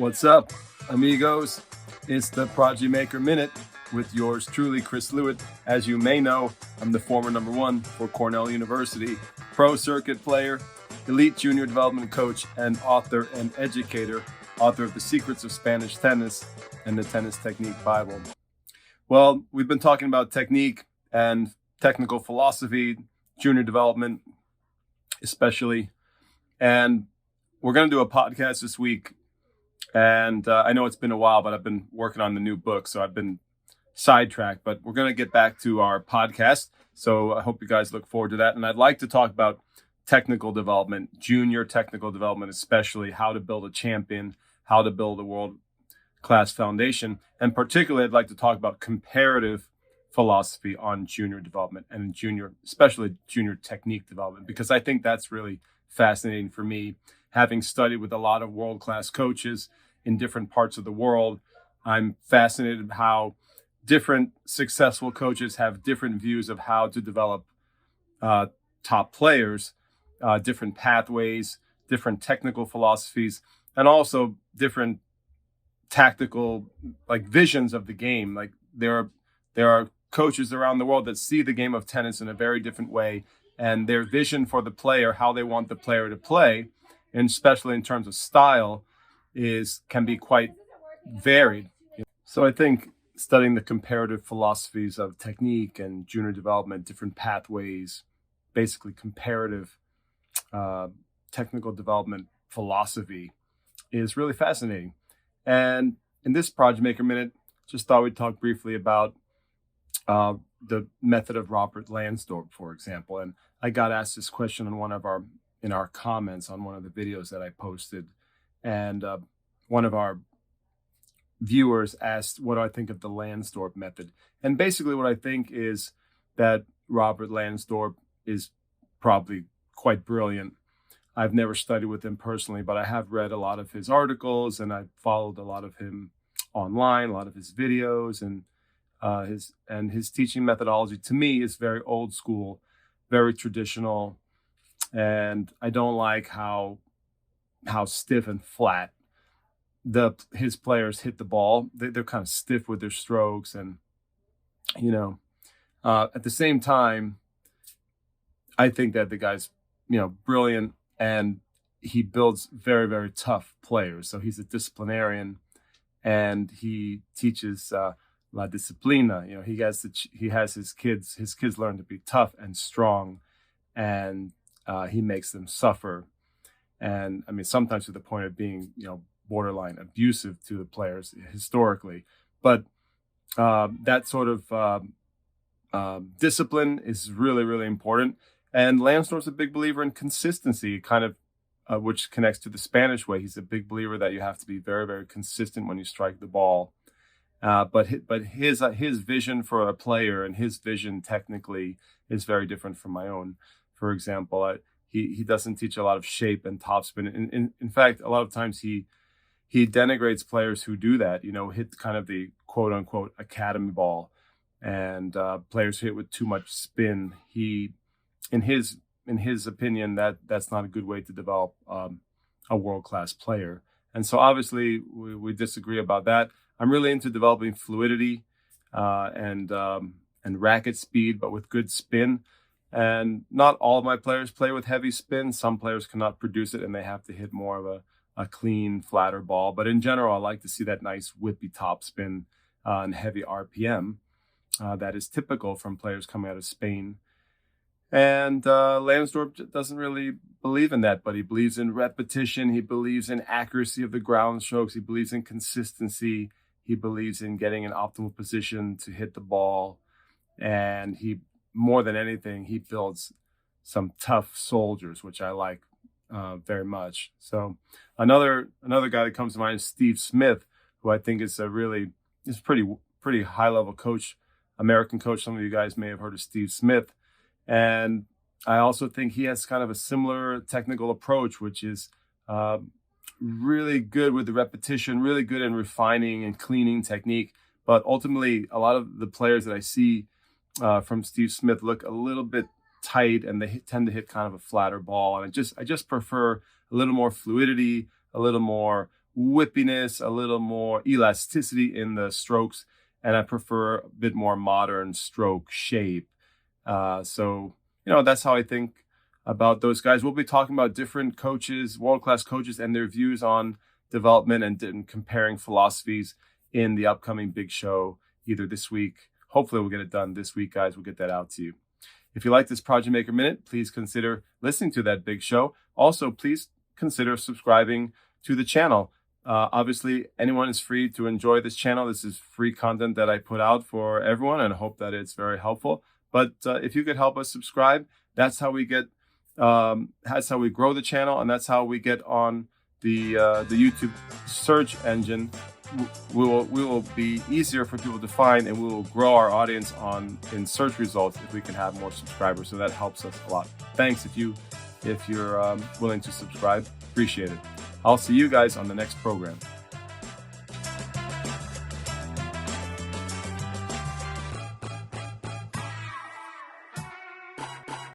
What's up, amigos? It's the Prodigy Maker Minute with yours truly, Chris Lewitt. As you may know, I'm the former #1 for Cornell University, pro circuit player, elite junior development coach, and author and educator, author of The Secrets of Spanish Tennis and the Tennis Technique Bible. Well, we've been talking about technique and technical philosophy, junior development especially, and we're going to do a podcast this week. And I know it's been a while, but I've been working on the new book, so I've been sidetracked. But we're going to get back to our podcast. So I hope you guys look forward to that. And I'd like to talk about technical development, junior technical development, especially how to build a champion, how to build a world-class foundation. And particularly, I'd like to talk about comparative philosophy on junior development and especially junior technique development, because I think that's really fascinating for me. Having studied with a lot of world-class coaches in different parts of the world, I'm fascinated how different successful coaches have different views of how to develop top players, different pathways, different technical philosophies, and also different tactical visions of the game. Like there are coaches around the world that see the game of tennis in a very different way, and their vision for the player, how they want the player to play, and especially in terms of style, can be quite varied. So I think studying the comparative philosophies of technique and junior development, different pathways, basically comparative technical development philosophy is really fascinating. And in this Prodigy Maker Minute, just thought we'd talk briefly about the method of Robert Lansdorp, for example. And I got asked this question in our comments on one of the videos that I posted. And one of our viewers asked, what do I think of the Lansdorp method? And basically what I think is that Robert Lansdorp is probably quite brilliant. I've never studied with him personally, but I have read a lot of his articles, and I've followed a lot of him online, a lot of his videos, and his teaching methodology to me is very old school, very traditional. And I don't like how stiff and flat his players hit the ball. They're kind of stiff with their strokes, and at the same time, I think that the guy's brilliant, and he builds very, very tough players. So he's a disciplinarian, and he teaches la disciplina. He has his kids learn to be tough and strong, and he makes them suffer. And I mean, sometimes to the point of being, borderline abusive to the players historically. But that sort of discipline is really, really important. And Lansdorp's a big believer in consistency, kind of, which connects to the Spanish way. He's a big believer that you have to be very, very consistent when you strike the ball. But his vision for a player and his vision technically is very different from my own. For example, he doesn't teach a lot of shape and topspin. In fact, a lot of times he denigrates players who do that. Hit kind of the quote unquote academy ball, and players who hit with too much spin. In his opinion, that's not a good way to develop a world-class player. And so obviously we disagree about that. I'm really into developing fluidity and racket speed, but with good spin. And not all of my players play with heavy spin. Some players cannot produce it, and they have to hit more of a clean, flatter ball. But in general, I like to see that nice whippy topspin and heavy RPM that is typical from players coming out of Spain. And Lansdorp doesn't really believe in that, but he believes in repetition. He believes in accuracy of the ground strokes. He believes in consistency. He believes in getting an optimal position to hit the ball. And more than anything, he builds some tough soldiers, which I like very much. So another guy that comes to mind is Steve Smith, who I think is pretty high level coach, American coach. Some of you guys may have heard of Steve Smith. And I also think he has kind of a similar technical approach, which is really good with the repetition, really good in refining and cleaning technique. But ultimately, a lot of the players that I see from Steve Smith look a little bit tight, and they tend to hit kind of a flatter ball. And I just prefer a little more fluidity, a little more whippiness, a little more elasticity in the strokes, and I prefer a bit more modern stroke shape. So, that's how I think about those guys. We'll be talking about different coaches, world-class coaches, and their views on development and comparing philosophies in the upcoming big show, either this week. Hopefully we'll get it done this week, guys. We'll get that out to you. If you like this Prodigy Maker Minute, please consider listening to that big show. Also, please consider subscribing to the channel. Obviously, anyone is free to enjoy this channel. This is free content that I put out for everyone, and I hope that it's very helpful. But if you could help us subscribe, that's how we get. That's how we grow the channel, and that's how we get on the YouTube search engine. We will be easier for people to find, and we will grow our audience in search results if we can have more subscribers. So that helps us a lot. Thanks if you're willing to subscribe. Appreciate it. I'll see you guys on the next program.